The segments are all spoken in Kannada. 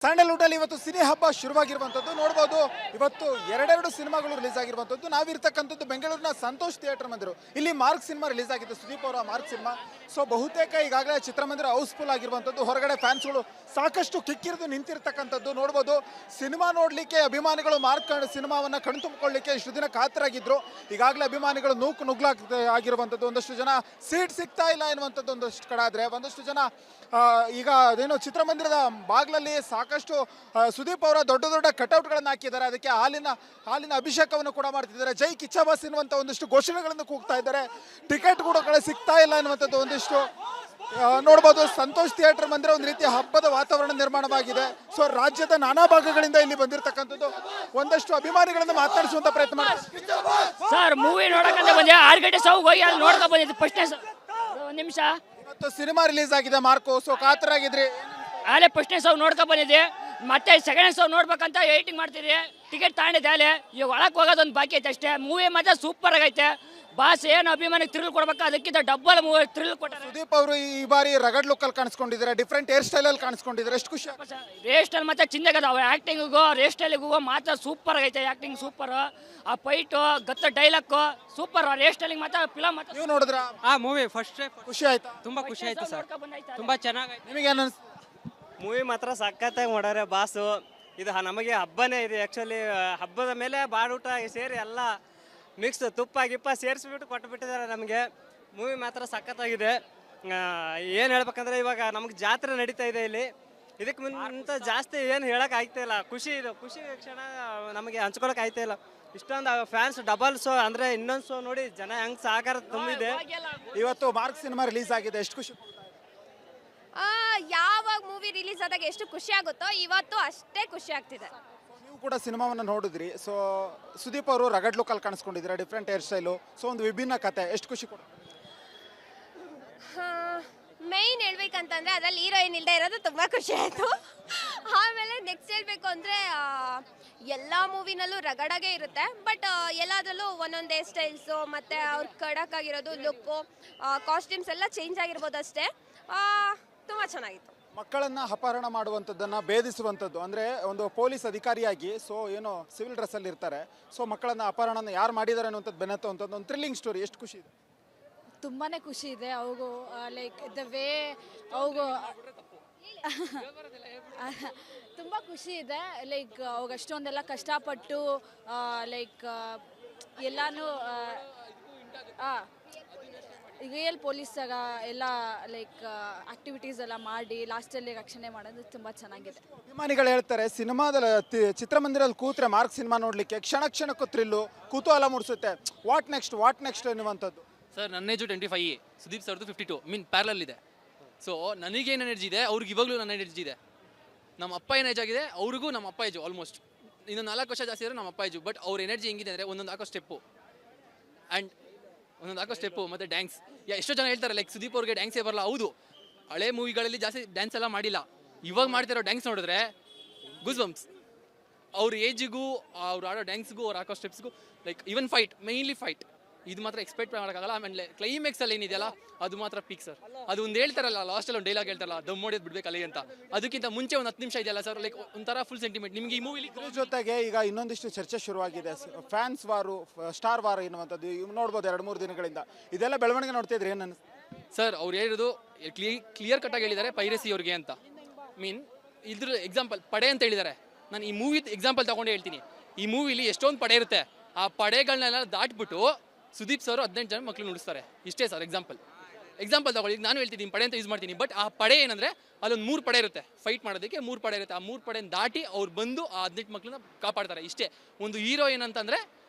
ಸ್ಯಾಂಡಲ್ವುಡ್ ಅಲ್ಲಿ ಇವತ್ತು ಸಿನಿ ಹಬ್ಬ ಶುರುವಾಗಿರುವಂತದ್ದು ನೋಡಬಹುದು. ಇವತ್ತು ಎರಡೆರಡು ಸಿನಿಮಾಗಳು ರಿಲೀಸ್ ಆಗಿರುವಂತದ್ದು. ನಾವಿರ್ತಕ್ಕಂಥದ್ದು ಬೆಂಗಳೂರಿನ ಸಂತೋಷ್ ಥಿಯೇಟರ್ ಮಂದಿರ. ಇಲ್ಲಿ ಮಾರ್ಕ್ ಸಿನಿಮಾ ರಿಲೀಸ್ ಆಗಿತ್ತು, ಸುದೀಪ್ ಅವರ ಮಾರ್ಕ್ ಸಿನಿಮಾ. ಸೊ ಬಹುತೇಕ ಈಗಾಗಲೇ ಚಿತ್ರಮಂದಿರ ಹೌಸ್ಫುಲ್ ಆಗಿರುವಂತದ್ದು. ಹೊರಗಡೆ ಫ್ಯಾನ್ಸ್ಗಳು ಸಾಕಷ್ಟು ಕಿಕ್ಕಿರಿದು ನಿಂತಿರ್ತಕ್ಕಂಥದ್ದು ನೋಡಬಹುದು. ಸಿನಿಮಾ ನೋಡ್ಲಿಕ್ಕೆ ಅಭಿಮಾನಿಗಳು ಮಾರ್ಕ್ ಸಿನಿಮಾವನ್ನ ಕಣ್ತುಂಬಿಕೊಳ್ಳಿಕ್ಕೆ ಇಷ್ಟು ದಿನ ಕಾತರಾಗಿದ್ರು. ಈಗಾಗಲೇ ಅಭಿಮಾನಿಗಳು ಆಗಿರುವಂತದ್ದು. ಒಂದಷ್ಟು ಜನ ಸೀಟ್ ಸಿಗ್ತಾ ಇಲ್ಲ ಎನ್ನುವಂಥದ್ದು ಒಂದಷ್ಟು ಕಡೆ ಆದ್ರೆ, ಒಂದಷ್ಟು ಜನ ಈಗ ಅದೇನೋ ಚಿತ್ರಮಂದಿರದ ಬಾಗ್ಲಲ್ಲಿ ಸಾಕಷ್ಟು ಸುದೀಪ್ ಅವರ ದೊಡ್ಡ ದೊಡ್ಡ ಕಟೌಟ್ಗಳನ್ನು ಹಾಕಿದ್ದಾರೆ. ಅದಕ್ಕೆ ಹಾಲಿನ ಅಭಿಷೇಕವನ್ನು ಕೂಡ ಮಾಡ್ತಿದ್ದಾರೆ. ಜೈ ಕಿಚ್ಚ ಬಾಸ್ ಎನ್ನುವಂಥ ಒಂದಿಷ್ಟು ಘೋಷಣೆಗಳನ್ನು ಕೂಗ್ತಾ ಇದ್ದಾರೆ. ಟಿಕೆಟ್ ಕೂಡ ಸಿಗ್ತಾ ಇಲ್ಲ ಎನ್ನುವಂಥದ್ದು ಒಂದಿಷ್ಟು ನೋಡ್ಬೋದು. ಸಂತೋಷ್ ಥಿಯೇಟರ್ ಮಂದಿರ ಒಂದು ರೀತಿಯ ಹಬ್ಬದ ವಾತಾವರಣ ನಿರ್ಮಾಣವಾಗಿದೆ. ಸೊ ರಾಜ್ಯದ ನಾನಾ ಭಾಗಗಳಿಂದ ಇಲ್ಲಿ ಬಂದಿರತಕ್ಕಂಥದ್ದು. ಒಂದಷ್ಟು ಅಭಿಮಾನಿಗಳನ್ನು ಮಾತನಾಡಿಸುವಂತ ಪ್ರಯತ್ನ ಮಾಡ್ತಾರೆ. ಸರ್ ಮೂವಿ ನೋಡಕಂತ ಬಂದೆ, 6 ಗಂಟೆ ಸೌ ಹೋಗಿ ಅಲ್ಲಿ ನೋಡ್ಕೊ ಬಂದಿದ್ದು ಫಸ್ಟ್ ಒಂದು ನಿಮಿಷ. ಇವತ್ತು ಸಿನಿಮಾ ರಿಲೀಸ್ ಆಗಿದೆ ಮಾರ್ಕು, ಸೊ ಕಾತರಾಗಿದ್ರಿ. ಅಲ್ಲೇ ಫಸ್ಟ್ನೇ ಸೌ ನೋಡ್ಕೊ ಬಂದಿದ್ದೆ, ಮತ್ತೆ ಸೆಕೆಂಡ್ ಸೌ ನೋಡ್ಬೇಕಂತ ವೇಟಿಂಗ್ ಮಾಡ್ತಿದ್ದೆ. ಟಿಕೆಟ್ ತಗೊಂಡಿದ್ದೆ ಅಲ್ಲೇ. ಈಗ ಒಳಗೆ ಹೋಗೋದೊಂದು ಬಾಕಿ ಐತೆ ಅಷ್ಟೇ. ಮೂವಿ ಮಾತ್ರ ಸೂಪರ್ ಆಗೈತೆ. ಬಾಸ್ ಏನು ಅಭಿಮಾನಿಗೆ ಥ್ರಿಲ್ ಕೊಡ್ಬೇಕು, ಅದಕ್ಕಿಂತ ಡಬ್ಬಲ್ ಮೂವಿ ಥ್ರಿಲ್ ಕೊಟ್ಟಾರೆ. ಸುದೀಪ್ ಅವರು ಈ ಬಾರಿ ರಗಡ್ ಲುಕ್ ಅಲ್ಲಿ ಕಾಣಿಸ್ಕೊಂಡಿದ್ದಾರೆ, ಡಿಫ್ರೆಂಟ್ ಹೇರ್ ಸ್ಟೈಲ್ ಅಲ್ಲಿ ಕಾಣಿಸ್ಕೊಂಡಿದ್ದಾರೆ. ಎಷ್ಟು ಖುಷಿ. ಹೇರ್ ಸ್ಟೈಲ್ ಮತ್ತೆ ಚಿಂದಾಗದ. ಅವ್ರ ಆಕ್ಟಿಂಗಿಗೂ ಹೇರ್ ಸ್ಟೈಲಿಗೂ ಮಾತ್ರ ಸೂಪರ್ ಆಗೈತೆ. ಆಕ್ಟಿಂಗ್ ಸೂಪರ್, ಆ ಫೈಟು ಗತ್ತ ಡೈಲಾಗ್ ಸೂಪರ್. ಅವ್ರ ಹೇರ್ ಸ್ಟೈಲಿಂಗ್ ಮಾತ್ರ ಫಿಲಮ್ ಮಾತ್ರ. ನೀವು ನೋಡಿದ್ರ ಆ ಮೂವಿ ಫಸ್ಟ್ ಖುಷಿ ಆಯ್ತಾ? ತುಂಬಾ ಖುಷಿ ಆಯ್ತು ಸರ್, ತುಂಬಾ ಚೆನ್ನಾಗಿ. ನಿಮಗೆ ಏನು ಅನ್ಸ್ತು? ಮೂವಿ ಮಾತ್ರ ಸಖತ್ತಾಗಿ ಮಾಡ್ಯಾರೆ ಬಾಸು. ಇದು ನಮಗೆ ಹಬ್ಬನೇ ಇದು. ಆ್ಯಕ್ಚುಲಿ ಹಬ್ಬದ ಮೇಲೆ ಬಾಡೂಟ ಸೇರಿ ಎಲ್ಲ ಮಿಕ್ಸ್ ತುಪ್ಪ ಗಿಪ್ಪ ಸೇರಿಸ್ಬಿಟ್ಟು ಕೊಟ್ಟುಬಿಟ್ಟಿದ್ದಾರೆ ನಮಗೆ. ಮೂವಿ ಮಾತ್ರ ಸಖತ್ತಾಗಿದೆ. ಏನು ಹೇಳ್ಬೇಕಂದ್ರೆ ಇವಾಗ ನಮಗೆ ಜಾತ್ರೆ ನಡೀತಾ ಇದೆ ಇಲ್ಲಿ. ಇದಕ್ಕೆ ಮುಂತ ಜಾಸ್ತಿ ಏನು ಹೇಳಕ್ಕೆ ಆಗ್ತಾ ಇಲ್ಲ. ಖುಷಿ ಕ್ಷಣ ನಮಗೆ ಹಂಚ್ಕೊಳಕ್ಕೆ ಆಗ್ತಾ ಇಲ್ಲ. ಇಷ್ಟೊಂದು ಫ್ಯಾನ್ಸ್ ಡಬಲ್ ಶೋ ಅಂದರೆ ಇನ್ನೊಂದು ಶೋ ನೋಡಿ ಜನ ಹೆಂಗೆ ಸಹಕಾರ ತುಂಬಿದೆ. ಇವತ್ತು ಮಾರ್ಕ್ ಸಿನಿಮಾ ರಿಲೀಸ್ ಆಗಿದೆ, ಎಷ್ಟು ಖುಷಿ? ಯಾವಾಗ ಮೂವಿ ರಿಲೀಸ್ ಆದಾಗ ಎಷ್ಟು ಖುಷಿ ಆಗುತ್ತೋ ಇವತ್ತು ಅಷ್ಟೇ ಖುಷಿ ಆಗ್ತಿದೆ. ನೀವು ಕೂಡ ಸಿನಿಮಾವನ್ನು ನೋಡಿದ್ರಿ. ಸೊ ಸುದೀಪ್ ಅವರು ರಗಡ್ ಲುಕ್ ಅಲ್ಲಿ ಕಾಣಿಸ್ಕೊಂಡಿದ್ದಾರೆ, ಡಿಫ್ರೆಂಟ್ ಹೇರ್ ಸ್ಟೈಲು. ಸೊ ಒಂದು ವಿಭಿನ್ನ ಕತೆ, ಎಷ್ಟು ಖುಷಿ ಕೊಡ? ಮೈನ್ ಹೇಳ್ಬೇಕಂತಂದ್ರೆ ಅದ್ರಲ್ಲಿ ಹೀರೋಯಿನ್ ಇಲ್ಲದೆ ಇರೋದು ತುಂಬಾ ಖುಷಿ ಆಯ್ತು. ಆಮೇಲೆ ನೆಕ್ಸ್ಟ್ ಹೇಳ್ಬೇಕು ಅಂದ್ರೆ ಎಲ್ಲ ಮೂವಿನಲ್ಲೂ ರಗಡಾಗೆ ಇರುತ್ತೆ, ಬಟ್ ಎಲ್ಲದರಲ್ಲೂ ಒಂದೊಂದು ಹೇರ್ ಸ್ಟೈಲ್ಸು ಮತ್ತೆ ಅವ್ರ ಖಡಕ್ ಆಗಿರೋದು ಲುಕ್ಕು, ಕಾಸ್ಟ್ಯೂಮ್ಸ್ ಎಲ್ಲ ಚೇಂಜ್ ಆಗಿರ್ಬೋದು ಅಷ್ಟೇ. ತುಂಬ ಚೆನ್ನಾಗಿತ್ತು. ಮಕ್ಕಳನ್ನ ಅಪಹರಣ ಮಾಡುವಂಥದ್ದನ್ನ ಭೇದಿಸುವಂಥದ್ದು, ಅಂದ್ರೆ ಒಂದು ಪೊಲೀಸ್ ಅಧಿಕಾರಿಯಾಗಿ ಸೊ ಏನೋ ಸಿವಿಲ್ ಡ್ರೆಸ್ ಅಲ್ಲಿ ಇರ್ತಾರೆ. ಸೊ ಮಕ್ಕಳನ್ನ ಅಪಹರಣ ಯಾರು ಮಾಡಿದ್ದಾರೆ ಅನ್ನುವಂಥದ್ದು ಬೆನ್ನತ್ತುವಂಥದ್ದು ಒಂದು ಥ್ರಿಲ್ಲಿಂಗ್ ಸ್ಟೋರಿ. ಎಷ್ಟು ಖುಷಿ ಇದೆ? ತುಂಬಾ ಖುಷಿ ಇದೆ. ಅವು ಲೈಕ್ ದ ವೇ ಅವು ತುಂಬ ಖುಷಿ ಇದೆ. ಲೈಕ್ ಅವಾಗ ಅಷ್ಟೊಂದೆಲ್ಲ ಕಷ್ಟಪಟ್ಟು ಲೈಕ್ ಎಲ್ಲಾನು ರಿಯಲ್ ಪೊಲೀಸಾಗ ಎಲ್ಲ ಲೈಕ್ ಆಕ್ಟಿವಿಟೀಸ್ ಎಲ್ಲ ಮಾಡಿ ಲಾಸ್ಟಲ್ಲಿ ರಕ್ಷಣೆ ಮಾಡೋದು ತುಂಬ ಚೆನ್ನಾಗಿದೆ. ಅಭಿಮಾನಿಗಳು ಹೇಳ್ತಾರೆ ಸಿನಿಮಾದಲ್ಲಿ ಚಿತ್ರಮಂದಿರಲ್ಲಿ ಕೂತ್ರೆ ಮಾರ್ಕ್ ಸಿನಿಮಾ ನೋಡ್ಲಿಕ್ಕೆ ಕ್ಷಣ ಕ್ಷಣಕ್ಕೂ ಥ್ರಿಲ್ಲು ಕುತೂಹಲ ಮೂಡಿಸುತ್ತೆ. ವಾಟ್ ನೆಕ್ಸ್ಟ್ ಎನ್ನುವಂಥದ್ದು. ಸರ್ ನನ್ನ ಏಜು 25, ಸುದೀಪ್ ಸರ್ದು 52, ಮೀನ್ ಪ್ಯಾರಲಲ್ ಇದೆ. ಸೊ ನನಗೇನು ಎನರ್ಜಿ ಇದೆ ಅವ್ರಿಗೆ ಇವಾಗಲೂ ನನ್ನ ಎನರ್ಜಿ ಇದೆ. ನಮ್ಮ ಅಪ್ಪ ಏನು ಏಜ್ ಆಗಿದೆ, ಅವ್ರಿಗೂ ನಮ್ಮ ಅಪ್ಪ ಏಜು ಆಲ್ಮೋಸ್ಟ್ ಇನ್ನೊಂದು 4 ವರ್ಷ ಜಾಸ್ತಿ ಇದ್ರೆ ನಮ್ಮ ಅಪ್ಪ ಏಜು. ಬಟ್ ಅವ್ರ ಎನರ್ಜಿ ಹೆಂಗಿದೆ ಅಂದರೆ ಒಂದೊಂದು ಹಾಕೋ ಸ್ಟೆಪ್ಪು ಮತ್ತು ಡ್ಯಾನ್ಸ್. ಎಷ್ಟೋ ಜನ ಹೇಳ್ತಾರೆ ಲೈಕ್ ಸುದೀಪ್ ಅವ್ರಿಗೆ ಡ್ಯಾನ್ಸೇ ಬರಲ್ಲ. ಹೌದು, ಹಳೆ ಮೂವಿಗಳಲ್ಲಿ ಜಾಸ್ತಿ ಡ್ಯಾನ್ಸ್ ಎಲ್ಲ ಮಾಡಿಲ್ಲ. ಇವಾಗ ಮಾಡ್ತಿರೋ ಡ್ಯಾನ್ಸ್ ನೋಡಿದ್ರೆ ಗೂಸ್ ಬಂಪ್ಸ್. ಅವ್ರ ಏಜಿಗೂ ಅವ್ರು ಆಡೋ ಡ್ಯಾನ್ಸ್ಗೂ ಅವ್ರು ಹಾಕೋ ಸ್ಟೆಪ್ಸ್ಗೂ ಲೈಕ್ ಈವನ್ ಮೇನ್ಲಿ ಫೈಟ್ ಇದು ಮಾತ್ರ ಎಕ್ಸ್ಪೆಕ್ಟ್ ಮಾಡೋಕ್ಕಾಗಲ್ಲ. ಆಮೇಲೆ ಕ್ಲೈಮ್ಯಾಕ್ಸಲ್ಲಿ ಏನಿದೆಯಲ್ಲ ಅದು ಮಾತ್ರ ಪೀಕ್ ಸರ್. ಅದು ಒಂದು ಹೇಳ್ತಾರಲ್ಲ ಲಾಸ್ಟಲ್ಲಿ ಒಂದು ಡೈಲಾಗ್ ಹೇಳ್ತಾರಲ್ಲ, ದಮ್ ಹೊಡೆದು ಬಿಡ್ಬೇಕು ಅಲ್ಲಿಗೆ ಅಂತ. ಅದಕ್ಕಿಂತ ಮುಂಚೆ ಒಂದು 10 ನಿಮಿಷ ಇದೆಯಲ್ಲ ಸರ್, ಲೈಕ್ ಒಂಥರ ಫುಲ್ ಸೆಂಟಿಮೆಂಟ್ ನಿಮಗೆ ಈ ಮೂವಿಲಿ. ಜೊತೆಗೆ ಈಗ ಇನ್ನೊಂದಿಷ್ಟು ಚರ್ಚೆ ಶುರುವಾಗಿದೆ, ಫ್ಯಾನ್ಸ್ ವಾರು ಸ್ಟಾರ್ ವಾರ್ ಎನ್ನುವಂಥದ್ದು. ನೋಡ್ಬೋದು 2-3 ದಿನಗಳಿಂದ ಇದೆಲ್ಲ ಬೆಳವಣಿಗೆ ನೋಡ್ತಿದ್ರೆ ಏನು ಅನಿಸ್ತು? ಸರ್ ಅವ್ರು ಹೇಳಿರೋದು ಕ್ಲಿಯರ್ ಕಟ್ಟಾಗಿ ಹೇಳಿದ್ದಾರೆ, ಪೈರಸಿ ಅವ್ರಿಗೆ ಅಂತ. ಮೀನ್ ಇದ್ರ ಎಕ್ಸಾಂಪಲ್ ಪಡೆ ಅಂತ ಹೇಳಿದ್ದಾರೆ. ನಾನು ಈ ಮೂವಿ ಎಕ್ಸಾಂಪಲ್ ತಗೊಂಡು ಹೇಳ್ತೀನಿ. ಈ ಮೂವಿಲಿ ಎಷ್ಟೊಂದು ಪಡೆ ಇರುತ್ತೆ, ಆ ಪಡೆಗಳನ್ನೆಲ್ಲ ದಾಟ್ಬಿಟ್ಟು ಸುದೀಪ್ ಸರ್ 18 ಜನ ಮಕ್ಕಳು ನುಡಿಸ್ತಾರೆ. ಇಷ್ಟೇ ಸರ್ ಎಕ್ಸಾಂಪಲ್ ತಗೊಳ್ಳಿ. ನಾನು ಹೇಳ್ತಿದ್ದೀನಿ ಪಡೆ ಅಂತ ಯೂಸ್ ಮಾಡ್ತೀನಿ, ಬಟ್ ಆ ಪಡೆ ಏನಂದರೆ ಅಲ್ಲೊಂದು 3 ಪಡೆ ಇರುತ್ತೆ, ಫೈಟ್ ಮಾಡೋದಕ್ಕೆ 3 ಪಡೆ ಇರುತ್ತೆ. ಆ 3 ಪಡೆನ ದಾಟಿ ಅವ್ರು ಬಂದು ಆ 18 ಮಕ್ಕಳನ್ನ ಕಾಪಾಡ್ತಾರೆ. ಇಷ್ಟೇ ಒಂದು ಹೀರೋ ಏನಂತಂದರೆ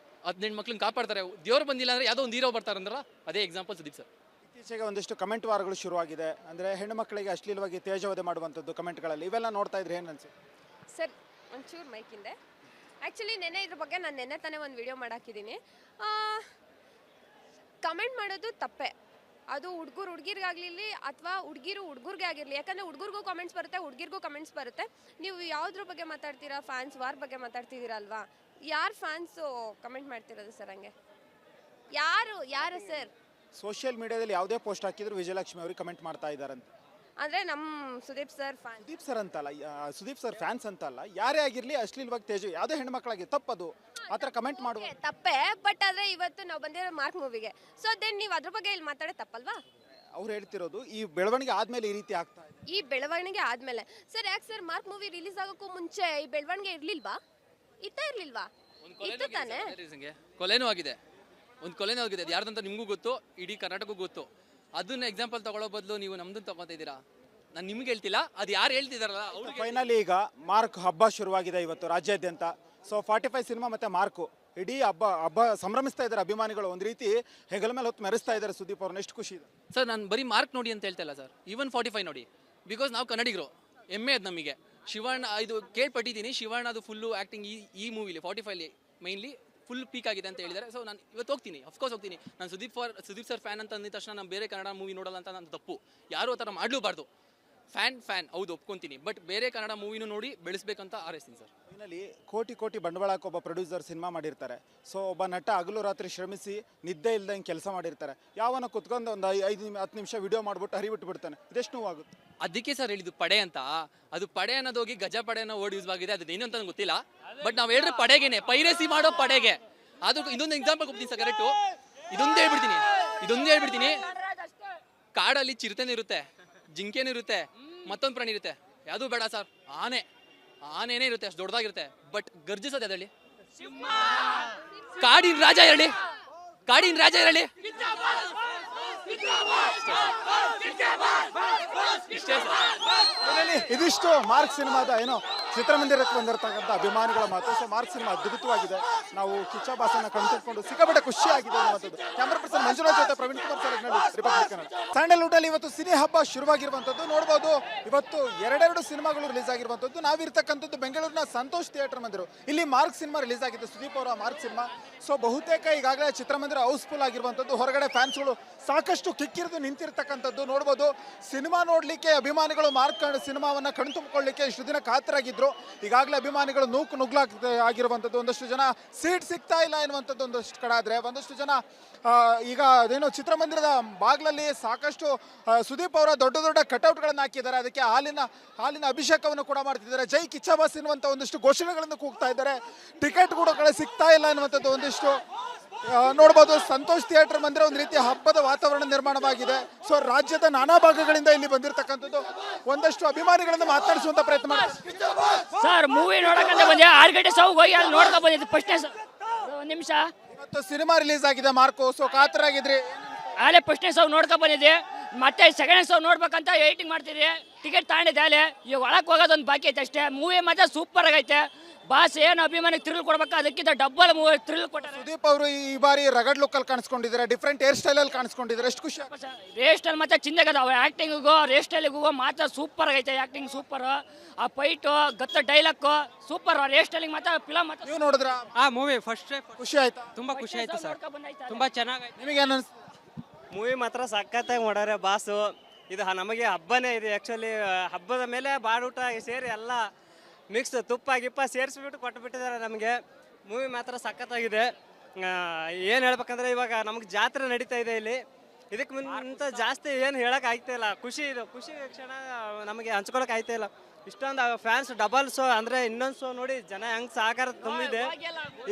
18 ಮಕ್ಕಳನ್ನ ಕಾಪಾಡ್ತಾರೆ. ದೇವ್ರು ಬಂದಿಲ್ಲ ಅಂದರೆ ಯಾವುದೋ ಒಂದು ಹೀರೋ ಬರ್ತಾರಂದ್ರಲ್ಲ, ಅದೇ ಎಕ್ಸಾಂಪಲ್ ಸುದೀಪ್ ಸರ್. ಇತ್ತೀಚೆಗೆ ಒಂದಿಷ್ಟು ಕಮೆಂಟ್ ವಾರಗಳು ಶುರುವಾಗಿದೆ, ಅಂದರೆ ಹೆಣ್ಣು ಮಕ್ಕಳಿಗೆ ಅಶ್ಲೀಲವಾಗಿ ತೇಜವಧೆ ಮಾಡುವಂಥದ್ದು ಕಮೆಂಟ್ಗಳಲ್ಲಿ. ಇವೆಲ್ಲ ನೋಡ್ತಾ ಇದ್ರೆ ಏನು ಅನ್ಸುತ್ತೆ ಸರ್? ಒಂಚೂರು ಮೈಕಿಂದೆ. ಆ್ಯಕ್ಚುಲಿ ಇದ್ರ ಬಗ್ಗೆ ನಾನು ತಾನೇ ಒಂದು ವಿಡಿಯೋ ಮಾಡಾಕಿದ್ದೀನಿ. ಕಮೆಂಟ್ ಮಾಡೋದು ತಪ್ಪೆ. ಅದು ಹುಡುಗಿರಿಗಾಗಲಿ ಅಥವಾ ಹುಡುಗರಿಗೆ ಆಗಿರಲಿ. ಯಾಕಂದರೆ ಹುಡುಗರಿಗೂ ಕಮೆಂಟ್ಸ್ ಬರುತ್ತೆ, ಹುಡುಗಿರಿಗೂ ಕಮೆಂಟ್ಸ್ ಬರುತ್ತೆ. ನೀವು ಯಾವುದ್ರ ಬಗ್ಗೆ ಮಾತಾಡ್ತೀರಾ? ಫ್ಯಾನ್ಸ್ ವಾರ್ ಬಗ್ಗೆ ಮಾತಾಡ್ತಿದ್ದೀರಾ ಅಲ್ವಾ? ಯಾರು ಫ್ಯಾನ್ಸು ಕಮೆಂಟ್ ಮಾಡ್ತಿರೋದು ಸರ್ ಹಂಗೆ? ಯಾರು ಸರ್? ಸೋಷಿಯಲ್ ಮೀಡಿಯಾದಲ್ಲಿ ಯಾವುದೇ ಪೋಸ್ಟ್ ಹಾಕಿದ್ರು ವಿಜಯಲಕ್ಷ್ಮಿ ಅವ್ರಿಗೆ ಕಮೆಂಟ್ ಮಾಡ್ತಾ ಇದ್ದಾರಂತೆ. ಅಂದರೆ ನಮ್ಮ Sudeep sir fan. Sudeep sir ಅಂತಲ್ಲ, ಸುದೀಪ್ ಸರ್ ಫ್ಯಾನ್ಸ್ ಅಂತಲ್ಲ, ಯಾರೇ ಆಗಿರಲಿ ಅಶ್ಲೀಲವಾಗಿ ತೇಜು ಯಾವುದೇ ಹೆಣ್ಮಕ್ಳಾಗಿ ತಪ್ಪದು ಆ ಥರ ಕಮೆಂಟ್ ಮಾಡುವ ತಪ್ಪೇ, ಬಟ್ ಆದರೆ ಇವತ್ತು ನಾವು ಬಂದಿರೋ ಮಾರ್ಕ್ ಮೂವಿಗೆ. ಸೊ ದೆನ್ ನೀವು ಅದ್ರ ಬಗ್ಗೆ ಇಲ್ಲಿ ಮಾತಾಡೋದು ತಪ್ಪಲ್ವಾ? ಅವ್ರು ಹೇಳ್ತಿರೋದು ಈ ಬೆಳವಣಿಗೆ ಆದ್ಮೇಲೆ ಈ ರೀತಿ ಆಗ್ತಾ ಇದೆ. ಈ ಬೆಳವಣಿಗೆ ಆದ್ಮೇಲೆ ಸರ್, ಯಾಕೆ ಸರ್ ಮಾರ್ಕ್ ಮೂವಿ ರಿಲೀಸ್ ಆಗೋಕ್ಕೂ ಮುಂಚೆ ಈ ಬೆಳವಣಿಗೆ ಇರ್ಲಿಲ್ವಾ? ಇರ್ಲಿಲ್ವಾ? ಇತ್ತು ತಾನೇ. ಕೊಲೆನೂ ಆಗಿದೆ, ಒಂದು ಕೊಲೆನೂ ಆಗಿದೆ. ಅದು ಯಾರ್ದಂತ ನಿಮಗೂ ಗೊತ್ತು, ಇಡೀ ಕರ್ನಾಟಕಕ್ಕೂ ಗೊತ್ತು. ಅದನ್ನ ಎಕ್ಸಾಂಪಲ್ ತಗೊಳ್ಳೋ ಬದಲು ನೀವು ನಮ್ದನ್ನ ತಗೋತಾ ಇದ್ದೀರಾ. ನಾನು ನಿಮ್ಗೆ ಹೇಳ್ತಿಲ್ಲ, ಅದು ಯಾರು ಹೇಳ್ತಿದಾರಲ್ಲ ಅವ್ರಿಗೆ. ಫೈನಲಿ ಈಗ ಮಾರ್ಕ್ ಹಬ್ಬ ಶುರುವಾಗಿದೆ ಇವತ್ತು ರಾಜ್ಯಾದ್ಯಂತ. ಸೊ 45 ಸಿನಿಮಾ ಮತ್ತೆ ಮಾರ್ಕು ಇಡೀ ಹಬ್ಬ ಸಂಭ್ರಮಿಸ್ತಾ ಇದ್ದಾರೆ ಅಭಿಮಾನಿಗಳು. ಒಂದು ರೀತಿ ಹೆಗಲ ಮೇಲೆ ಹೊತ್ತು ಮೆರೆಸ್ತಾ ಇದ್ದಾರೆ ಸುದೀಪ್ ಅವ್ರನ್ನ. ಎಷ್ಟು ಖುಷಿ ಇದೆ ಸರ್. ನಾನು ಬರೀ ಮಾರ್ಕ್ ನೋಡಿ ಅಂತ ಹೇಳ್ತಾ ಇಲ್ಲ ಸರ್, ಈವನ್ 45 ನೋಡಿ. ಬಿಕಾಸ್ ನಾವು ಕನ್ನಡಿಗರು, ಹೆಮ್ಮೆ ಅದು ನಮಗೆ. ಶಿವಣ್ಣ ಇದು ಕೇಳ್ಪಟ್ಟಿದ್ದೀನಿ, ಶಿವಣ್ಣ ಅದು ಫುಲ್ಲು ಆ್ಯಕ್ಟಿಂಗ್ ಈ ಮೂವಿಲಿ 45 ಮೈನ್ಲಿ ಫುಲ್ ಪೀಕ್ ಆಗಿದೆ ಅಂತ ಹೇಳಿದ್ದಾರೆ. ಸೊ ನಾನು ಇವತ್ತು ಹೋಗ್ತೀನಿ, ಅಫ್ಕೋರ್ಸ್ ಹೋಗ್ತೀನಿ. ನಾನು ಸುದೀಪ್ ಸರ್ ಫ್ಯಾನ್ ಅಂತ ಅಂದಿದ ತಕ್ಷಣ ನಾನು ಬೇರೆ ಕನ್ನಡ ಮೂವಿ ನೋಡಲ್ಲ ಅಂತ ನಾನು ತಪ್ಪು. ಯಾರು ಆ ಥರ ಮಾಡಲೂಬಾರ್ದು. ಫ್ಯಾನ್ ಹೌದು ಒಪ್ಕೊಂತೀನಿ, ಬಟ್ ಬೇರೆ ಕನ್ನಡ ಮೂವಿನೂ ನೋಡಿ ಬೆಳೆಸ್ಬೇಕಂತ ಆರೈಸ್ತೀನಿ ಸರ್. ಫೈನಲಿ ಕೋಟಿ ಬಂಡವಾಳ ಹಾಕಿ ಒಬ್ಬ ಪ್ರೊಡ್ಯೂಸರ್ ಸಿನಿಮಾ ಮಾಡಿರ್ತಾರೆ. ಸೊ ಒಬ್ಬ ನಟ ಹಗಲು ರಾತ್ರಿ ಶ್ರಮಿಸಿ ನಿದ್ದೆ ಇಲ್ದಂಗೆ ಕೆಲಸ ಮಾಡಿರ್ತಾರೆ. ಯಾವನ ಕುತ್ಕೊಂಡು ಒಂದು 5-10 ನಿಮಿಷ ವಿಡಿಯೋ ಮಾಡ್ಬಿಟ್ಟು ಹರಿಬಿಟ್ಟು ಬಿಡ್ತಾನೆ. ಇದೆಷ್ಟು ನೋವಾಗುತ್ತೆ. ಅದಕ್ಕೆ ಸರ್ ಹೇಳಿದ್ದು ಪಡೆ ಅಂತ. ಅದು ಪಡೆ ಅನ್ನೋದು ಹೋಗಿ ಗಜ ಪಡೆನ ವರ್ಡ್ ಯೂಸ್ ಆಗಿದೆ, ಅದು ಏನು ಅಂತ ಗೊತ್ತಿಲ್ಲ. ಬಟ್ ನಾವು ಹೇಳಿದ್ರೆ ಪಡೆಗೇನೆ, ಪೈರಸಿ ಮಾಡೋ ಪಡೆಗೆ. ಅದು ಇನ್ನೊಂದು ಎಕ್ಸಾಂಪಲ್ ಕೊಡ್ತೀನಿ ಸರ್, ಕರೆಕ್ಟು. ಇದೊಂದೇ ಹೇಳ್ಬಿಡ್ತೀನಿ. ಕಾಡಲ್ಲಿ ಚಿರತೆನೂ ಇರುತ್ತೆ, ಜಿಂಕೆನೂ ಇರುತ್ತೆ, ಮತ್ತೊಂದು ಪ್ರಾಣಿ ಇರುತ್ತೆ. ಯಾವುದು ಬೇಡ ಸರ್, ಆನೆನೇ ಇರುತ್ತೆ, ಅಷ್ಟು ದೊಡ್ಡದಾಗಿರುತ್ತೆ. ಬಟ್ ಗರ್ಜಿಸೋದು ಅದರಲ್ಲಿ ಕಾಡಿನ ರಾಜ ಇರಲಿ. ಇದಿಷ್ಟು ಮಾರ್ಕ್ ಸಿನಿಮಾದ ಏನೋ ಚಿತ್ರಮಂದಿರಕ್ಕೆ ಬಂದಿರತಕ್ಕಂಥ ಅಭಿಮಾನಿಗಳ ಮಾತು. ಸೊ ಮಾರ್ಕ್ ಸಿನಿಮಾ ಅದ್ಭುತವಾಗಿದೆ. ನಾವು ಕಿಚ್ಚ ಬಾಸನ್ನ ಕಣ್ತುಕೊಂಡು ಸಿಕ್ಕಾಪಟ್ಟೆ ಖುಷಿಯಾಗಿದೆ ಅನ್ನುವಂಥದ್ದು. ಕ್ಯಾಮರಾ ಪರ್ಸನ್ ಮಂಜುನಾಥ್ ಜೊತೆ ಪ್ರವೀಣ್ ಕುಮಾರ್ ಸರ್, ರಿಪಬ್ಲಿಕ್ ಕನ್ನಡ. ಸ್ಯಾಂಡಲ್ವುಡ್ನಲ್ಲಿ ಇವತ್ತು ಸಿನಿ ಹಬ್ಬ ಶುರುವಾಗಿರುವಂಥದ್ದು ನೋಡ್ಬೋದು. ಇವತ್ತು 2 ಸಿನಿಮಾಗಳು ರಿಲೀಸ್ ಆಗಿರುವಂಥದ್ದು. ನಾವಿರ್ತಕ್ಕಂಥದ್ದು ಬೆಂಗಳೂರಿನ ಸಂತೋಷ್ ಥಿಯೇಟರ್ ಮಂದಿರು. ಇಲ್ಲಿ ಮಾರ್ಕ್ ಸಿನಿಮಾ ರಿಲೀಸ್ ಆಗಿದೆ, ಸುದೀಪ್ ಅವರ ಮಾರ್ಕ್ ಸಿನಿಮಾ. ಸೊ ಬಹುತೇಕ ಈಗಾಗಲೇ ಚಿತ್ರಮಂದಿರ ಹೌಸ್ಫುಲ್ ಆಗಿರುವಂಥದ್ದು. ಹೊರಗಡೆ ಫ್ಯಾನ್ಸ್ಗಳು ಸಾಕಷ್ಟು ಕಿಕ್ಕಿರಿದು ನಿಂತಿರ್ತಕ್ಕಂಥದ್ದು ನೋಡ್ಬೋದು. ಸಿನಿಮಾ ನೋಡಲಿಕ್ಕೆ ಅಭಿಮಾನಿಗಳು ಮಾರ್ಕ್ ಸಿನಿಮಾವನ್ನ ಕಣ್ತುಂಬಿಕೊಳ್ಳಿಕ್ಕೆ ಇಷ್ಟು ದಿನ ಕಾತರಾಗಿದ್ರು. ಈಗಾಗಲೇ ಅಭಿಮಾನಿಗಳು ಆಗಿರುವಂಥದ್ದು. ಒಂದಷ್ಟು ಜನ ಸೀಟ್ ಸಿಗ್ತಾ ಇಲ್ಲ ಎನ್ನುವಂಥದ್ದು ಒಂದಷ್ಟು ಕಡೆ ಆದರೆ, ಒಂದಷ್ಟು ಜನ ಈಗ ಅದೇನೋ ಚಿತ್ರಮಂದಿರದ ಬಾಗಿಲಲ್ಲಿ ಸಾಕಷ್ಟು ಸುದೀಪ್ ಅವರ ದೊಡ್ಡ ಕಟೌಟ್ಗಳನ್ನು ಹಾಕಿದ್ದಾರೆ. ಅದಕ್ಕೆ ಹಾಲಿನ ಅಭಿಷೇಕವನ್ನು ಕೂಡ ಮಾಡ್ತಿದ್ದಾರೆ. ಜೈ ಕಿಚ್ಚ ಬಾಸ್ ಎನ್ನುವಂಥ ಒಂದಿಷ್ಟು ಘೋಷಣೆಗಳನ್ನು ಕೂಗ್ತಾ ಇದ್ದಾರೆ. ಟಿಕೆಟ್ ಕೂಡ ಸಿಗ್ತಾ ಇಲ್ಲ ಎನ್ನುವಂಥದ್ದು ಒಂದಿಷ್ಟು ನೋಡ್ಬೋದು. ಸಂತೋಷ್ ಥಿಯೇಟರ್ ಮಂದಿರ ಒಂದು ರೀತಿಯ ಹಬ್ಬದ ವಾತಾವರಣ ನಿರ್ಮಾಣವಾಗಿದೆ. ಸೊ ರಾಜ್ಯದ ನಾನಾ ಭಾಗಗಳಿಂದ ಇಲ್ಲಿ ಬಂದಿರತಕ್ಕಂಥದ್ದು. ಒಂದಷ್ಟು ಅಭಿಮಾನಿಗಳನ್ನು ಮಾತನಾಡಿಸುವಂತ ಪ್ರಯತ್ನ ಮಾಡ್ತಾರೆ. ಸರ್ ಮೂವಿ ನೋಡಕಂತ ಬಂದೆ, 6 ಗಂಟೆ ಸೌಗೆ ಹೋಗಿ ಅಲ್ಲಿ ನೋಡ್ಕೊ ಬಂದಿದ್ದು ಫಸ್ಟ್ನೇ. ಒಂದು ನಿಮಿಷ, ಇವತ್ತು ಸಿನಿಮಾ ರಿಲೀಸ್ ಆಗಿದೆ ಮಾರ್ಕು. ಸೊ ಕಾತರಾಗಿದ್ರಿ. ಅಲ್ಲೇ ಫಸ್ಟ್ನೇ ಸೌ ನೋಡ್ಕೊ ಬಂದಿದ್ದೆ, ಮತ್ತೆ ಸೆಕೆಂಡ್ ಸೌ ನೋಡ್ಬೇಕಂತ ವೇಟಿಂಗ್ ಮಾಡ್ತಿದ್ದೆ. ಟಿಕೆಟ್ ತಗೊಂಡಿದ್ದೆ ಅಲ್ಲೇ. ಈಗ ಒಳಗೆ ಹೋಗೋದೊಂದು ಬಾಕಿ ಐತೆ ಅಷ್ಟೇ. ಮೂವಿ ಮಾತ್ರ ಸೂಪರ್ ಆಗೈತೆ. ಬಾಸ್ ಏನು ಅಭಿಮಾನಿಗೆ ಥ್ರಿಲ್ ಕೊಡ್ಬೇಕು, ಅದಕ್ಕಿಂತ ಡಬ್ಬಲ್ ಥ್ರಿಲ್ ಕೊಟ್ಟಾರೆ. ಸುದೀಪ್ ಅವರು ಈ ಬಾರಿ ರಗಡ್ ಲುಕ್ಕಲ್ಲಿ ಕಾಣಿಸ್ಕೊಂಡಿದ್ದಾರೆ, ಡಿಫ್ರೆಂಟ್ ಹೇರ್ ಸ್ಟೈಲ್ ಅಲ್ಲಿ ಕಾಣಿಸ್ಕೊಂಡಿದ್ದಾರೆ. ಎಷ್ಟು ಖುಷಿ. ಹೇರ್ ಸ್ಟೈಲ್ ಮತ್ತೆ ಚಿಂದಾಗದ. ಅವ್ರ ಆ್ಯಕ್ಟಿಂಗಿಗೂ ಹೇರ್ ಸ್ಟೈಲಿಗೂ ಮಾತ್ರ ಸೂಪರ್ ಆಗೈತೆ. ಆ್ಯಕ್ಟಿಂಗ್ ಸೂಪರ್, ಆ ಫೈಟು ಗತ್ತ ಡೈಲಾಗು ಸೂಪರ್. ಅವ್ರ ಹೇರ್ ಸ್ಟೈಲಿಂಗ್ ಮಾತ್ರ ಫಿಲಮ್ ಮಾತ್ರ. ನೀವು ನೋಡಿದ್ರ ಆ ಮೂವಿ ಫಸ್ಟ್ ಖುಷಿ ಆಯ್ತಾ? ತುಂಬಾ ಖುಷಿ ಆಯ್ತು ಸರ್, ತುಂಬಾ ಚೆನ್ನಾಗಾಯ್ತು. ನಿಮಗೆ ಏನು ಅನಿಸ್ತು? ಮೂವಿ ಮಾತ್ರ ಸಖತ್ತಾಗಿ ಮಾಡೋರೆ ಬಾಸು. ಇದು ನಮಗೆ ಹಬ್ಬನೇ ಇದು. ಆ್ಯಕ್ಚುಲಿ ಹಬ್ಬದ ಮೇಲೆ ಬಾಡೂಟ ಸೇರಿ ಎಲ್ಲ ಮಿಕ್ಸ್ ತುಪ್ಪ ಗಿಪ್ಪ ಸೇರಿಸ್ಬಿಟ್ಟು ಕೊಟ್ಟುಬಿಟ್ಟಿದ್ದಾರೆ ನಮಗೆ. ಮೂವಿ ಮಾತ್ರ ಸಖತ್ತಾಗಿದೆ. ಏನು ಹೇಳ್ಬೇಕಂದ್ರೆ ಇವಾಗ ನಮಗೆ ಜಾತ್ರೆ ನಡೀತಾ ಇದೆ ಇಲ್ಲಿ. ಇದಕ್ಕೆ ಮುಂತ ಜಾಸ್ತಿ ಏನು ಹೇಳೋಕೆ ಆಗ್ತಾ ಇಲ್ಲ. ಖುಷಿ ಕ್ಷಣ ನಮಗೆ ಹಂಚ್ಕೊಳಕ್ಕೆ ಆಗ್ತಾ ಇಲ್ಲ. ಇಷ್ಟೊಂದು ಫ್ಯಾನ್ಸ್ ಡಬಲ್ ಶೋ ಅಂದರೆ ಇನ್ನೊಂದು ಶೋ ನೋಡಿ ಜನ ಹೆಂಗೆ ಸಹಕಾರ ತುಂಬಿದೆ.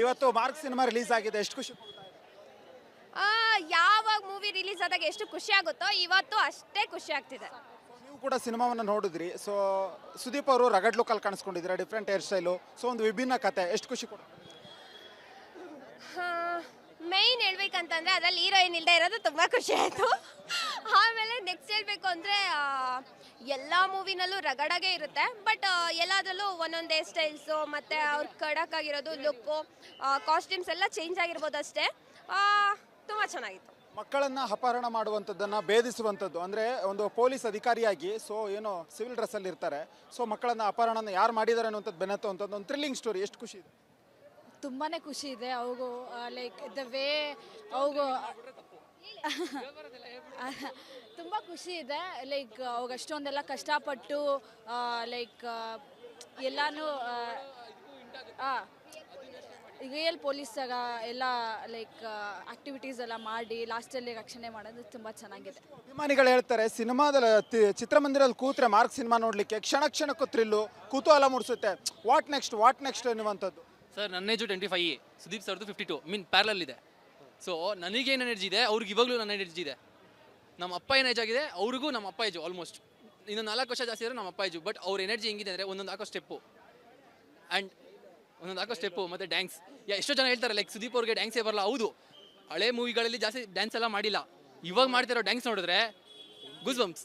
ಇವತ್ತು ಮಾರ್ಕ್ ಸಿನಿಮಾ ರಿಲೀಸ್ ಆಗಿದೆ, ಎಷ್ಟು ಖುಷಿ? ಯಾವಾಗ ಮೂವಿ ರಿಲೀಸ್ ಆದಾಗ ಎಷ್ಟು ಖುಷಿ ಆಗುತ್ತೋ ಇವತ್ತು ಅಷ್ಟೇ ಖುಷಿ ಆಗ್ತಿದೆ. ನೀವು ಕೂಡ ಸಿನಿಮಾವನ್ನು ನೋಡಿದ್ರಿ. ಸೊ ಸುದೀಪ್ ಅವರು ರಗಡ್ ಲುಕ್ಕಲ್ಲಿ ಕಾಣಿಸ್ಕೊಂಡಿದ್ದಾರೆ, ಡಿಫ್ರೆಂಟ್ ಹೇರ್ ಸ್ಟೈಲು. ಸೊ ಒಂದು ವಿಭಿನ್ನ ಕತೆ, ಎಷ್ಟು ಖುಷಿ ಕೊಡ? ಮೈನ್ ಹೇಳ್ಬೇಕಂತಂದ್ರೆ ಅದರಲ್ಲಿ ಹೀರೋಯಿನ್ ಇಲ್ಲದೆ ಇರೋದು ತುಂಬ ಖುಷಿ ಆಯಿತು. ಆಮೇಲೆ ನೆಕ್ಸ್ಟ್ ಹೇಳಬೇಕು ಅಂದರೆ ಎಲ್ಲ ಮೂವಿನಲ್ಲೂ ರಗಡಾಗೆ ಇರುತ್ತೆ, ಬಟ್ ಎಲ್ಲದರಲ್ಲೂ ಒಂದೊಂದು ಹೇರ್ ಸ್ಟೈಲ್ಸು ಮತ್ತು ಅವ್ರು ಖಡಕ್ ಆಗಿರೋದು ಲುಕ್ಕು, ಕಾಸ್ಟ್ಯೂಮ್ಸ್ ಎಲ್ಲ ಚೇಂಜ್ ಆಗಿರ್ಬೋದು ಅಷ್ಟೇ. ತುಂಬ ಚೆನ್ನಾಗಿತ್ತು. ಮಕ್ಕಳನ್ನ ಅಪಹರಣ ಮಾಡುವಂಥದ್ದನ್ನು ಭೇದಿಸುವಂಥದ್ದು ಅಂದರೆ ಒಂದು ಪೊಲೀಸ್ ಅಧಿಕಾರಿಯಾಗಿ, ಸೊ ಏನೋ ಸಿವಿಲ್ ಡ್ರೆಸ್ಸಲ್ಲಿ ಇರ್ತಾರೆ. ಸೊ ಮಕ್ಕಳನ್ನ ಅಪಹರಣ ಯಾರು ಮಾಡಿದ್ದಾರೆ ಅನ್ನುವಂಥದ್ದು ಬೆನ್ನತ್ತುವಂಥದ್ದು ಒಂದು ಥ್ರಿಲ್ಲಿಂಗ್ ಸ್ಟೋರಿ. ಎಷ್ಟು ಖುಷಿ ಇದೆ? ತುಂಬಾ ಖುಷಿ ಇದೆ. ಅವು ಲೈಕ್ ದ ವೇ ಅವು ತುಂಬ ಖುಷಿ ಇದೆ. ಲೈಕ್ ಅವಾಗ ಅಷ್ಟೊಂದೆಲ್ಲ ಕಷ್ಟಪಟ್ಟು ಲೈಕ್ ಎಲ್ಲಾನು ರಿಯಲ್ ಪೊಲೀಸಾಗ ಎಲ್ಲ ಲೈಕ್ ಆಕ್ಟಿವಿಟೀಸ್ ಎಲ್ಲ ಮಾಡಿ ಲಾಸ್ಟಲ್ಲಿ ರಕ್ಷಣೆ ಮಾಡೋದು ತುಂಬ ಚೆನ್ನಾಗಿದೆ. ಅಭಿಮಾನಿಗಳು ಹೇಳ್ತಾರೆ ಸಿನಿಮಾದಲ್ಲಿ ಚಿತ್ರಮಂದಿರಲ್ಲಿ ಕೂತ್ರೆ ಮಾರ್ಕ್ ಸಿನಿಮಾ ನೋಡಲಿಕ್ಕೆ ಕ್ಷಣ ಕ್ಷಣಕ್ಕೂ ಥ್ರಿಲ್ಲು ಕುತೂಹಲ ಮೂಡಿಸುತ್ತೆ. ವಾಟ್ ನೆಕ್ಸ್ಟ್ ಅನ್ನುವಂಥದ್ದು. ಸರ್ ನನ್ನ ಏಜು 25, ಸುದೀಪ್ ಸರ್ದು 52, ಮೀನ್ ಪ್ಯಾರಲಲ್ ಇದೆ. ಸೊ ನನಗೇನು ಎನರ್ಜಿ ಇದೆ ಅವ್ರಿಗೆ ಇವಾಗಲೂ ನನ್ನ ಎನರ್ಜಿ ಇದೆ. ನಮ್ಮ ಅಪ್ಪ ಏನು ಏಜ್ ಆಗಿದೆ ಅವ್ರಿಗೂ ನಮ್ಮ ಅಪ್ಪ ಏಜು ಆಲ್ಮೋಸ್ಟ್ ಇನ್ನೊಂದು 4 ವರ್ಷ ಜಾಸ್ತಿ ಇದ್ರೆ ನಮ್ಮ ಅಪ್ಪ ಏಜು. ಬಟ್ ಅವ್ರ ಎನರ್ಜಿ ಹೆಂಗಿದೆ ಅಂದರೆ ಒಂದೊಂದು ಹಾಕೋ ಸ್ಟೆಪ್ಪು ಮತ್ತು ಡ್ಯಾನ್ಸ್. ಎಷ್ಟೋ ಜನ ಹೇಳ್ತಾರೆ ಲೈಕ್ ಸುದೀಪ್ ಅವ್ರಿಗೆ ಡ್ಯಾನ್ಸೇ ಬರಲ್ಲ. ಹೌದು, ಹಳೆ ಮೂವಿಗಳಲ್ಲಿ ಜಾಸ್ತಿ ಡ್ಯಾನ್ಸ್ ಎಲ್ಲ ಮಾಡಿಲ್ಲ. ಇವಾಗ ಮಾಡ್ತಿರೋ ಡ್ಯಾನ್ಸ್ ನೋಡಿದ್ರೆ ಗೂಸ್ ಬಂಪ್ಸ್.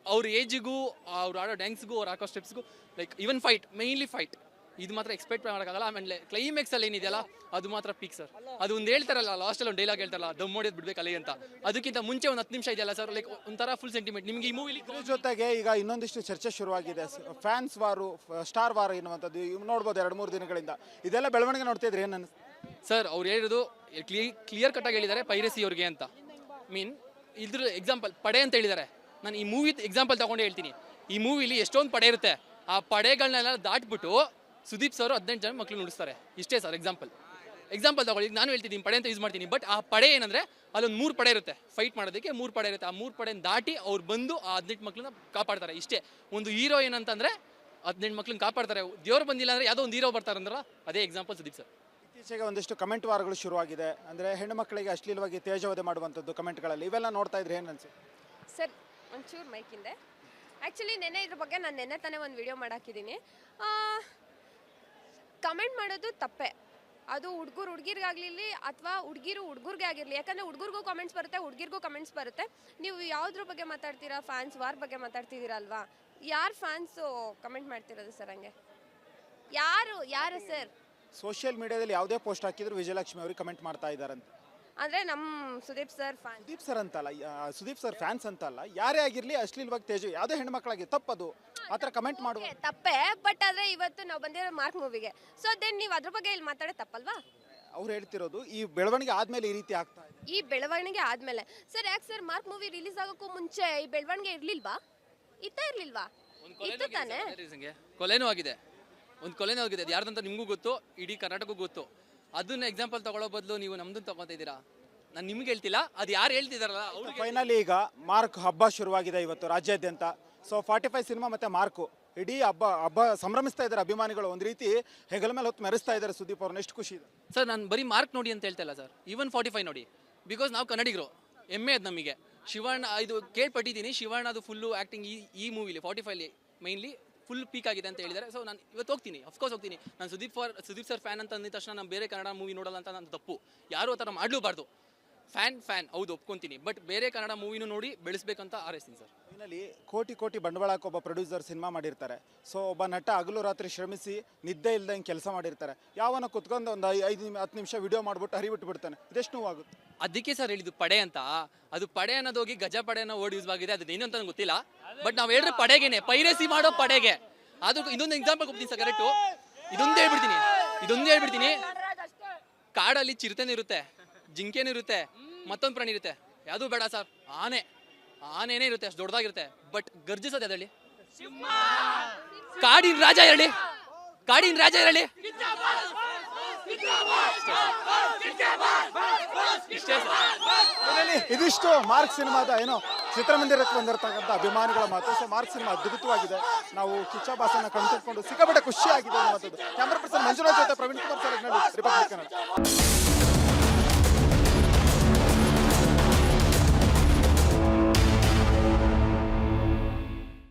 ಅವ್ರ ಏಜಿಗೂ ಅವ್ರು ಆಡೋ ಡ್ಯಾನ್ಸ್ಗೂ ಅವ್ರು ಹಾಕೋ ಸ್ಟೆಪ್ಸ್ಗೂ ಲೈಕ್ ಈವನ್ ಮೇಯ್ನ್ಲಿ ಫೈಟ್ ಇದು ಮಾತ್ರ ಎಕ್ಸ್ಪೆಕ್ಟ್ ಮಾಡೋಕ್ಕಾಗಲ್ಲ. ಆಮೇಲೆ ಕ್ಲೈಮ್ಯಾಕ್ಸಲ್ಲಿ ಏನಿದೆಯಲ್ಲ ಅದು ಮಾತ್ರ ಪೀಕ್ ಸರ್. ಅದು ಒಂದು ಹೇಳ್ತಾರಲ್ಲ ಲಾಸ್ಟಲ್ಲಿ ಒಂದು ಡೈಲಾಗ್ ಹೇಳ್ತಾರಲ್ಲ ದಮ್ ಹೊಡೆಯೋದು ಬಿಡ್ಬೇಕು ಅಲೆ ಅಂತ. ಅದಕ್ಕಿಂತ ಮುಂಚೆ ಒಂದು 10 ನಿಮಿಷ ಇದೆಯಲ್ಲ ಸರ್, ಲೈಕ್ ಒಂಥರ ಫುಲ್ ಸೆಂಟಿಮೆಂಟ್ ನಿಮಗೆ ಈ ಮೂವಿಲಿ. ಇದ್ರ ಜೊತೆಗೆ ಈಗ ಇನ್ನೊಂದಿಷ್ಟು ಚರ್ಚೆ ಶುರುವಾಗಿದೆ. ಫ್ಯಾನ್ಸ್ ವಾರು, ಸ್ಟಾರ್ ವಾರ್ ಎನ್ನುವಂಥದ್ದು ಇವು ನೋಡ್ಬೋದು 2-3 ದಿನಗಳಿಂದ. ಇದೆಲ್ಲ ಬೆಳವಣಿಗೆ ನೋಡ್ತಿದ್ರೆ ಏನು ಸರ್ ಅವ್ರು ಹೇಳಿರೋದು ಕ್ಲಿಯರ್ ಕಟ್ಟಾಗಿ ಹೇಳಿದ್ದಾರೆ ಪೈರಸಿ ಅವ್ರಿಗೆ ಅಂತ. ಮೀನ್ ಇದ್ರ ಎಕ್ಸಾಂಪಲ್ ಪಡೆ ಅಂತ ಹೇಳಿದ್ದಾರೆ. ನಾನು ಈ ಮೂವಿ ಎಕ್ಸಾಂಪಲ್ ತಗೊಂಡು ಹೇಳ್ತೀನಿ. ಈ ಮೂವಿಲಿ ಎಷ್ಟೊಂದು ಪಡೆ ಇರುತ್ತೆ. ಆ ಪಡೆಗಳನ್ನೆಲ್ಲ ದಾಟ್ಬಿಟ್ಟು ಸುದೀಪ್ ಸರ್ 18 ಜನ ಮಕ್ಳು ನುಡಿಸ್ತಾರೆ. ಇಷ್ಟೇ ಸರ್ ಎಕ್ಸಾಂಪಲ್ ತಗೊಳ್ಳಿ. ನಾನು ಹೇಳ್ತಿದ್ದೀನಿ ಪಡೆ ಅಂತ ಯೂಸ್ ಮಾಡ್ತೀನಿ. ಬಟ್ ಆ ಪಡೆ ಏನಂದ್ರೆ ಅಲ್ಲೊಂದು 3 ಪಡೆ ಇರುತ್ತೆ. ಫೈಟ್ ಮಾಡೋದಕ್ಕೆ 3 ಪಡೆ ಇರುತ್ತೆ. ಆ 3 ಪಡೆನ ದಾಟಿ ಅವ್ರು ಬಂದು ಆ 18 ಮಕ್ಳನ್ನ ಕಾಪಾಡ್ತಾರೆ. ಇಷ್ಟೇ ಒಂದು ಹೀರೋ ಏನಂತಂದ್ರೆ 18 ಮಕ್ಳನ್ನ ಕಾಪಾಡ್ತಾರೆ. ದೇವ್ರು ಬಂದಿಲ್ಲ ಅಂದ್ರೆ ಯಾವುದೋ ಒಂದು ಹೀರೋ ಬರ್ತಾರಂದ್ರ ಅದೇ ಎಕ್ಸಾಂಪಲ್ ಸುದೀಪ್ ಸರ್. ಇತ್ತೀಚೆಗೆ ಒಂದಿಷ್ಟು ಕಮೆಂಟ್ ವಾರಗಳು ಶುರುವಾಗಿದೆ. ಅಂದರೆ ಹೆಣ್ಣು ಮಕ್ಕಳಿಗೆ ಅಶ್ಲೀಲವಾಗಿ ತೇಜವಧೆ ಮಾಡುವಂಥದ್ದು ಕಮೆಂಟ್ಗಳಲ್ಲಿ. ಇವೆಲ್ಲ ನೋಡ್ತಾ ಇದ್ರೆ ಏನು ಅನ್ಸುತ್ತೆ ಸರ್? ಒಂಚೂರು ಮೈಕಿಂದೆ. ಆ್ಯಕ್ಚುಲಿ ಇದ್ರ ಬಗ್ಗೆ ನಾನು ನೆನ್ನೆ ತಾನೇ ಒಂದು ವಿಡಿಯೋ ಮಾಡಾಕಿದ್ದೀನಿ. ಕಮೆಂಟ್ ಮಾಡೋದು ತಪ್ಪೆ. ಅದು ಹುಡುಗಿರಿಗಾಗಲಿ ಅಥವಾ ಹುಡುಗರಿಗೆ ಆಗಿರಲಿ. ಯಾಕಂದರೆ ಹುಡುಗರಿಗೂ ಕಮೆಂಟ್ಸ್ ಬರುತ್ತೆ, ಹುಡುಗಿರಿಗೂ ಕಮೆಂಟ್ಸ್ ಬರುತ್ತೆ. ನೀವು ಯಾವುದ್ರ ಬಗ್ಗೆ ಮಾತಾಡ್ತೀರಾ? ಫ್ಯಾನ್ಸ್ ವಾರ್ ಬಗ್ಗೆ ಮಾತಾಡ್ತಿದ್ದೀರಾ ಅಲ್ವಾ? ಯಾರು ಫ್ಯಾನ್ಸು ಕಮೆಂಟ್ ಮಾಡ್ತಿರೋದು ಸರ್? ಹಂಗೆ ಯಾರು ಸರ್? ಸೋಷಿಯಲ್ ಮೀಡಿಯಾದಲ್ಲಿ ಯಾವುದೇ ಪೋಸ್ಟ್ ಹಾಕಿದ್ರು ವಿಜಯಲಕ್ಷ್ಮಿ ಅವ್ರಿಗೆ ಕಮೆಂಟ್ ಮಾಡ್ತಾ ಇದ್ದಾರಂತ. ಅಂದರೆ ನಮ್ಮ Sudeep sir fan. Sudeep sir ಅಂತಲ್ಲ, ಸುದೀಪ್ ಸರ್ ಫ್ಯಾನ್ಸ್ ಅಂತಲ್ಲ, ಯಾರೇ ಆಗಿರಲಿ ಅಶ್ಲೀಲವಾಗಿ ತೇಜು ಯಾವುದೇ ಹೆಣ್ಮಕ್ಳಾಗಿ ತಪ್ಪದು ಆ ಥರ ಕಮೆಂಟ್ ಮಾಡುವ ತಪ್ಪೇ. ಬಟ್ ಆದರೆ ಇವತ್ತು ನಾವು ಬಂದಿರೋ ಮಾರ್ಕ್ ಮೂವಿಗೆ. ಸೊ ದೆನ್ ನೀವು ಅದ್ರ ಬಗ್ಗೆ ಇಲ್ಲಿ ಮಾತಾಡೋದು ತಪ್ಪಲ್ವಾ? ಅವ್ರು ಹೇಳ್ತಿರೋದು ಈ ಬೆಳವಣಿಗೆ ಆದ್ಮೇಲೆ ಈ ರೀತಿ ಆಗ್ತಾ ಇದೆ. ಈ ಬೆಳವಣಿಗೆ ಆದ್ಮೇಲೆ ಸರ್, ಯಾಕೆ ಸರ್ ಮಾರ್ಕ್ ಮೂವಿ ರಿಲೀಸ್ ಆಗೋಕ್ಕೂ ಮುಂಚೆ ಈ ಬೆಳವಣಿಗೆ ಇರ್ಲಿಲ್ವಾ? ಇರ್ಲಿಲ್ವಾ? ಇತ್ತು ತಾನೆ. ಕೊಲೆನೂ ಆಗಿದೆ. ಒಂದು ಕೊಲೆನೂ ಆಗಿದೆ. ಅದು ಯಾರ್ದಂತ ನಿಮಗೂ ಗೊತ್ತು, ಇಡೀ ಕರ್ನಾಟಕಕ್ಕೂ ಗೊತ್ತು. ಅದನ್ನ ಎಕ್ಸಾಂಪಲ್ ತಗೊಳ್ಳೋ ಬದಲು ನೀವು ನಮ್ದನ್ನ ತಗೋತಾ ಇದ್ದೀರಾ. ನಾನು ನಿಮ್ಗೆ ಹೇಳ್ತಿಲ್ಲ, ಅದು ಯಾರು ಹೇಳ್ತಿದಾರಲ್ಲ ಅವ್ರಿಗೆ. ಫೈನಲಿ ಈಗ ಮಾರ್ಕ್ ಹಬ್ಬ ಶುರುವಾಗಿದೆ ಇವತ್ತು ರಾಜ್ಯಾದ್ಯಂತ. ಸೊ 45 ಸಿನಿಮಾ ಮತ್ತೆ ಮಾರ್ಕು ಇಡೀ ಹಬ್ಬ ಸಂಭ್ರಮಿಸ್ತಾ ಇದ್ದಾರೆ ಅಭಿಮಾನಿಗಳು. ಒಂದು ರೀತಿ ಹೆಗಲ ಮೇಲೆ ಹೊತ್ತು ಮೆರೆಸ್ತಾ ಇದ್ದಾರೆ ಸುದೀಪ್ ಅವ್ರನ್ನ. ಎಷ್ಟು ಖುಷಿ ಇದೆ ಸರ್. ನಾನು ಬರೀ ಮಾರ್ಕ್ ನೋಡಿ ಅಂತ ಹೇಳ್ತಾ ಇಲ್ಲ ಸರ್, ಈವನ್ 45 ನೋಡಿ. ಬಿಕಾಸ್ ನಾವು ಕನ್ನಡಿಗರು, ಹೆಮ್ಮೆ ಅದು ನಮಗೆ. ಶಿವಣ್ಣ ಇದು ಕೇಳ್ಪಟ್ಟಿದ್ದೀನಿ, ಶಿವಣ್ಣ ಅದು ಫುಲ್ಲು ಆ್ಯಕ್ಟಿಂಗ್ ಈ ಮೂವಿಲಿ 45 ಮೈನ್ಲಿ ಫುಲ್ ಪೀಕ್ ಆಗಿದೆ ಅಂತ ಹೇಳಿದ್ದಾರೆ. ಸೊ ನಾನು ಇವತ್ತು ಹೋಗ್ತೀನಿ, ಅಫ್ಕೋರ್ಸ್ ಹೋಗ್ತೀನಿ. ನಾನು ಸುದೀಪ್ ಸರ್ ಫ್ಯಾನ್ ಅಂತ ಅಂದಿದ ತಕ್ಷಣ ನಾನು ಬೇರೆ ಕನ್ನಡ ಮೂವಿ ನೋಡಲ್ಲ ಅಂತ ನಾನು ತಪ್ಪು. ಯಾರು ಆ ಥರ ಮಾಡಲೂಬಾರ್ದು. ಫ್ಯಾನ್ ಹೌದು ಒಪ್ಕೊಂತೀನಿ. ಬಟ್ ಬೇರೆ ಕನ್ನಡ ಮೂವಿನೂ ನೋಡಿ ಬೆಳೆಸ್ಬೇಕಂತ ಆರೈಸ್ತೀನಿ ಸರ್. ಫೈನಲಿ ಕೋಟಿ ಬಂಡವಾಳ ಹಾಕಿ ಒಬ್ಬ ಪ್ರೊಡ್ಯೂಸರ್ ಸಿನಿಮಾ ಮಾಡಿರ್ತಾರೆ. ಸೊ ಒಬ್ಬ ನಟ ಹಗಲು ರಾತ್ರಿ ಶ್ರಮಿಸಿ ನಿದ್ದೆ ಇಲ್ದಂಗೆ ಕೆಲಸ ಮಾಡಿರ್ತಾರೆ. ಯಾವನ ಕುತ್ಕೊಂಡು ಒಂದು 5-10 ನಿಮಿಷ ವಿಡಿಯೋ ಮಾಡ್ಬಿಟ್ಟು ಹರಿಬಿಟ್ಟು ಬಿಡ್ತಾನೆ. ಇದೆಷ್ಟು ನೋವಾಗುತ್ತೆ. ಅದಕ್ಕೆ ಸರ್ ಹೇಳಿದ್ದು ಪಡೆ ಅಂತ. ಅದು ಪಡೆ ಅನ್ನೋದು ಹೋಗಿ ಗಜ ಪಡೆನ ವರ್ಡ್ ಯೂಸ್ ಆಗಿದೆ. ಅದು ಏನು ಅಂತ ಗೊತ್ತಿಲ್ಲ. ಬಟ್ ನಾವು ಹೇಳಿದ್ರೆ ಪಡೆಗೇನೆ, ಪೈರಸಿ ಮಾಡೋ ಪಡೆಗೆ. ಅದು ಇನ್ನೊಂದು ಎಕ್ಸಾಂಪಲ್ ಕೊಡ್ತೀನಿ ಸರ್, ಕರೆಕ್ಟು. ಇದೊಂದೇ ಹೇಳ್ಬಿಡ್ತೀನಿ. ಕಾಡಲ್ಲಿ ಚಿರತೆನೂ ಇರುತ್ತೆ, ಜಿಂಕೆನೂ ಇರುತ್ತೆ, ಮತ್ತೊಂದು ಪ್ರಾಣಿ ಇರುತ್ತೆ. ಯಾವುದು ಬೇಡ ಸರ್, ಆನೆನೇ ಇರುತ್ತೆ, ಅಷ್ಟು ದೊಡ್ಡದಾಗಿರುತ್ತೆ. ಬಟ್ ಗರ್ಜಿಸೋದು ಅದರಲ್ಲಿ ಕಾಡಿನ ರಾಜ ಇರಲಿ. ಇದಿಷ್ಟು ಮಾರ್ಕ್ ಸಿನಿಮಾದ ಏನೋ ಚಿತ್ರಮಂದಿರಕ್ಕೆ ಬಂದಿರತಕ್ಕಂಥ ಅಭಿಮಾನಿಗಳ ಮಾತು. ಸೊ ಮಾರ್ಕ್ ಸಿನಿಮಾ ಅದ್ಭುತವಾಗಿದೆ. ನಾವು ಕಿಚ್ಚ ಬಾಸನ್ನ ಕಣ್ತುಕೊಂಡು ಸಿಕ್ಕಾಪಟ್ಟೆ ಖುಷಿಯಾಗಿದೆ ಅನ್ನುವಂಥದ್ದು. ಕ್ಯಾಮರಾ ಪರ್ಸನ್ ಮಂಜುನಾಥ್ ಜೊತೆ ಪ್ರವೀಣ್ ಕುಮಾರ್ ಸರ್, ರಿಪಬ್ಲಿಕ್ ಕನ್ನಡ.